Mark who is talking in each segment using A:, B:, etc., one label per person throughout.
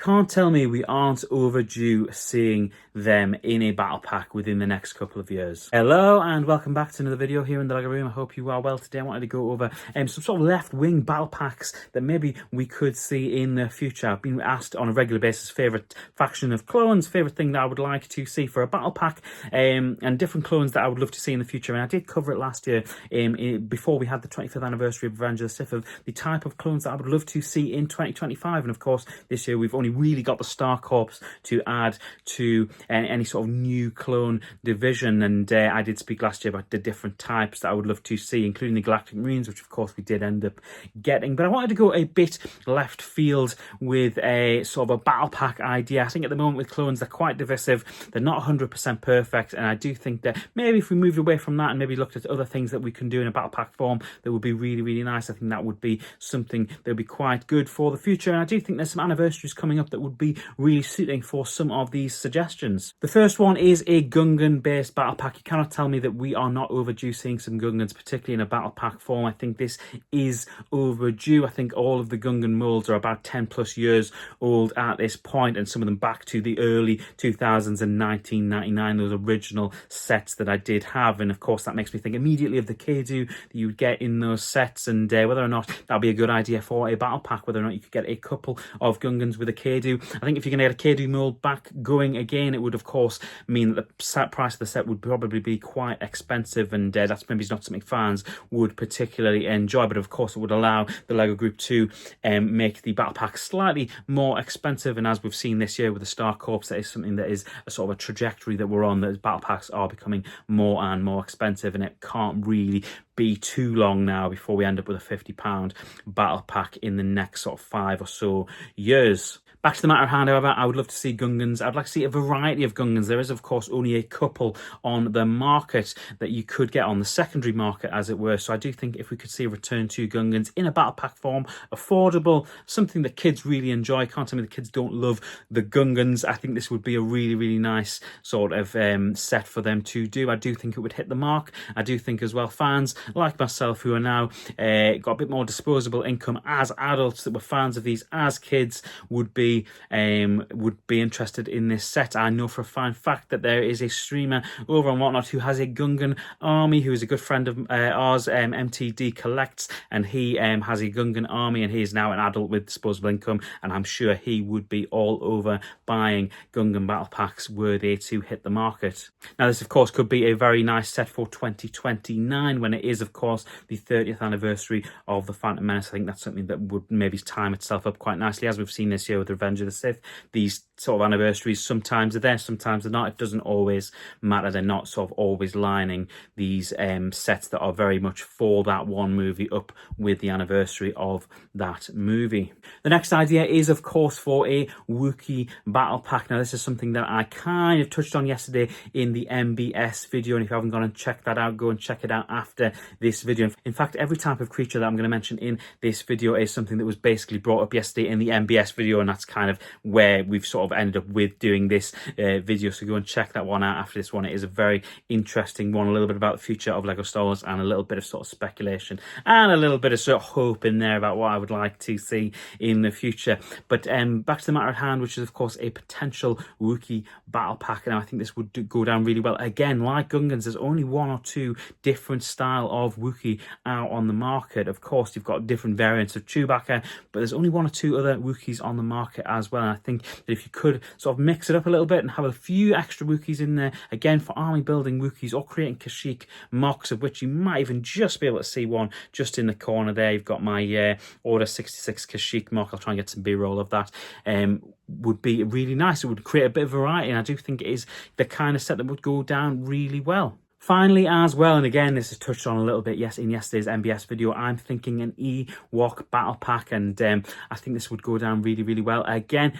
A: Can't tell me we aren't overdue seeing them in a battle pack within the next couple of years. Hello and welcome back to another video here in the LEGO room. I hope you are well today. I wanted to go over some sort of left-wing battle packs that maybe we could see in the future. I've been asked on a regular basis favourite faction of clones, favourite thing that I would like to see for a battle pack, and different clones that I would love to see in the future. And I did cover it last year before we had the 25th anniversary of Revenge of the Sith, of the type of clones that I would love to see in 2025. And of course, this year we've only really got the Star Corps to add to any sort of new clone division, and I did speak last year about the different types that I would love to see, including the Galactic Marines, which of course we did end up getting. But I wanted to go a bit left field with a sort of a battle pack idea. I think at the moment with clones, they're quite divisive, they're not 100% perfect, and I do think that maybe if we moved away from that and maybe looked at other things that we can do in a battle pack form that would be really, really nice, I think that would be something that would be quite good for the future. And I do think there's some anniversaries coming up that would be really suiting for some of these suggestions. The first one is a Gungan based battle pack. You cannot tell me that we are not overdue seeing some Gungans, particularly in a battle pack form. I think this is overdue. I think all of the Gungan molds are about 10 plus years old at this point, and some of them back to the early 2000s and 1999, those original sets that I did have. And of course that makes me think immediately of the Kadu that you would get in those sets, and whether or not that would be a good idea for a battle pack, whether or not you could get a couple of Gungans with a Kadu. I think if you're going to get a Kadu mold back going again, it would of course mean that the set price of the set would probably be quite expensive, and that's maybe not something fans would particularly enjoy. But of course it would allow the LEGO Group to make the battle pack slightly more expensive, and as we've seen this year with the Star Corps, that is something that is a sort of a trajectory that we're on, that battle packs are becoming more and more expensive, and it can't really be too long now before we end up with a £50 battle pack in the next sort of 5 or so years. Back to the matter at hand, however, I would love to see Gungans. I'd like to see a variety of Gungans. There is, of course, only a couple on the market that you could get on the secondary market, as it were. So I do think if we could see a return to Gungans in a battle pack form, affordable, something that kids really enjoy. Can't tell me the kids don't love the Gungans. I think this would be a really, really nice sort of set for them to do. I do think it would hit the mark. I do think as well, fans like myself who are now got a bit more disposable income as adults, that were fans of these as kids, would be interested in this set. I know for a fine fact that there is a streamer over on Whatnot who has a Gungan army, who is a good friend of ours, MTD Collects, and he has a Gungan army, and he is now an adult with disposable income, and I'm sure he would be all over buying Gungan battle packs were they to hit the market. Now this of course could be a very nice set for 2029, when it is of course the 30th anniversary of the Phantom Menace. I think that's something that would maybe time itself up quite nicely, as we've seen this year with Revenge of the Sith. These sort of anniversaries sometimes are there, sometimes they're not. It doesn't always matter. They're not sort of always lining these sets that are very much for that one movie up with the anniversary of that movie. The next idea is of course for a Wookiee battle pack. Now this is something that I kind of touched on yesterday in the MBS video, and if you haven't gone and checked that out, go and check it out after this video. In fact, every type of creature that I'm going to mention in this video is something that was basically brought up yesterday in the MBS video, and that's kind of where we've sort of ended up with doing this video. So go and check that one out after this one. It is a very interesting one, a little bit about the future of LEGO Star Wars, and a little bit of sort of speculation and a little bit of sort of hope in there about what I would like to see in the future. But back to the matter at hand, which is of course a potential Wookiee battle pack. And I think this would go down really well. Again, like Gungans, there's only one or two different style of Wookiee out on the market. Of course, you've got different variants of Chewbacca, but there's only one or two other Wookiees on the market as well. And I think that if you could sort of mix it up a little bit and have a few extra Wookiees in there, again, for army building Wookiees or creating Kashyyyk mocks, of which you might even just be able to see one just in the corner there. You've got my Order 66 Kashyyyk mock. I'll try and get some B-roll of that. Would be really nice. It would create a bit of variety, and I do think it is the kind of set that would go down really well. Finally, as well, and again, this is touched on a little bit in yesterday's MBS video, I'm thinking an Ewok battle pack, and I think this would go down really, really well. Again,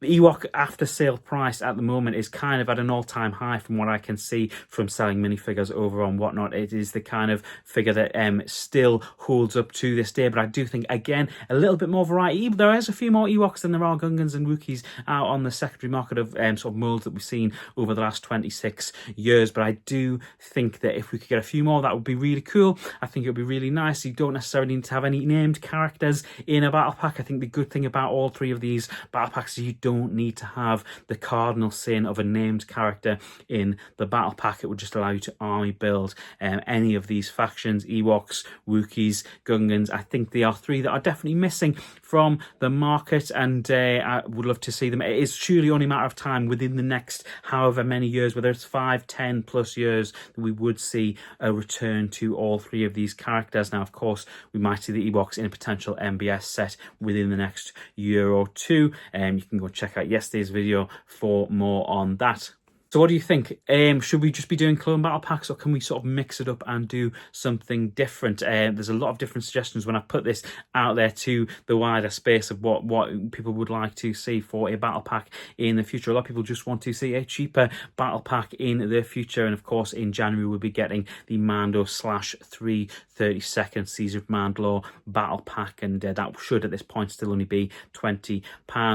A: The Ewok after sale price at the moment is kind of at an all-time high from what I can see from selling minifigures over on Whatnot. It is the kind of figure that still holds up to this day, but I do think, again, a little bit more variety. There is a few more Ewoks than there are Gungans and Wookiees out on the secondary market of sort of molds that we've seen over the last 26 years, but I do think that if we could get a few more, that would be really cool. I think it would be really nice. You don't necessarily need to have any named characters in a battle pack. I think the good thing about all three of these battle packs is you don't need to have the cardinal sin of a named character in the battle pack. It would just allow you to army build any of these factions: Ewoks, Wookiees, Gungans. I think they are three that are definitely missing from the market, and I would love to see them. It is truly only a matter of time within the next however many years, whether it's 5, 10 plus years, that we would see a return to all three of these characters. Now, of course, we might see the Ewoks in a potential MBS set within the next year or two. You can go check out yesterday's video for more on that. So what do you think? Should we just be doing clone battle packs, or can we sort of mix it up and do something different? There's a lot of different suggestions when I put this out there to the wider space of what people would like to see for a battle pack in the future. A lot of people just want to see a cheaper battle pack in the future, and of course in January we'll be getting the Mando /3 32nd Caesar Mandalore battle pack, and that should at this point still only be £20.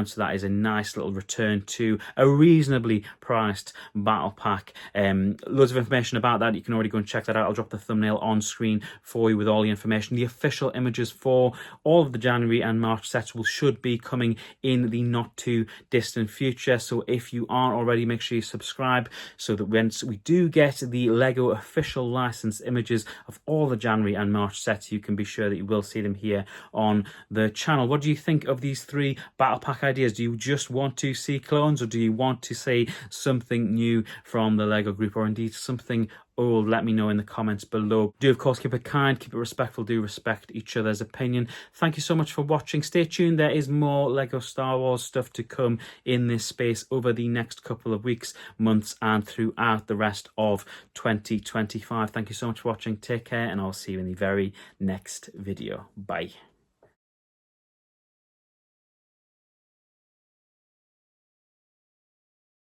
A: So that is a nice little return to a reasonably priced battle pack. Loads of information about that. You can already go and check that out. I'll drop the thumbnail on screen for you with all the information. The official images for all of the January and March sets should be coming in the not too distant future. So if you aren't already, make sure you subscribe so that once we do get the Lego official licensed images of all the January and March sets, you can be sure that you will see them here on the channel. What do you think of these three battle pack ideas? Do you just want to see clones, or do you want to see something new from the Lego group, or indeed something old? Let me know in the comments below. Do of course keep it kind, keep it respectful, do respect each other's opinion. Thank you so much for watching. Stay tuned, there is more Lego Star Wars stuff to come in this space over the next couple of weeks, months, and throughout the rest of 2025. Thank you so much for watching. Take care, and I'll see you in the very next video. Bye.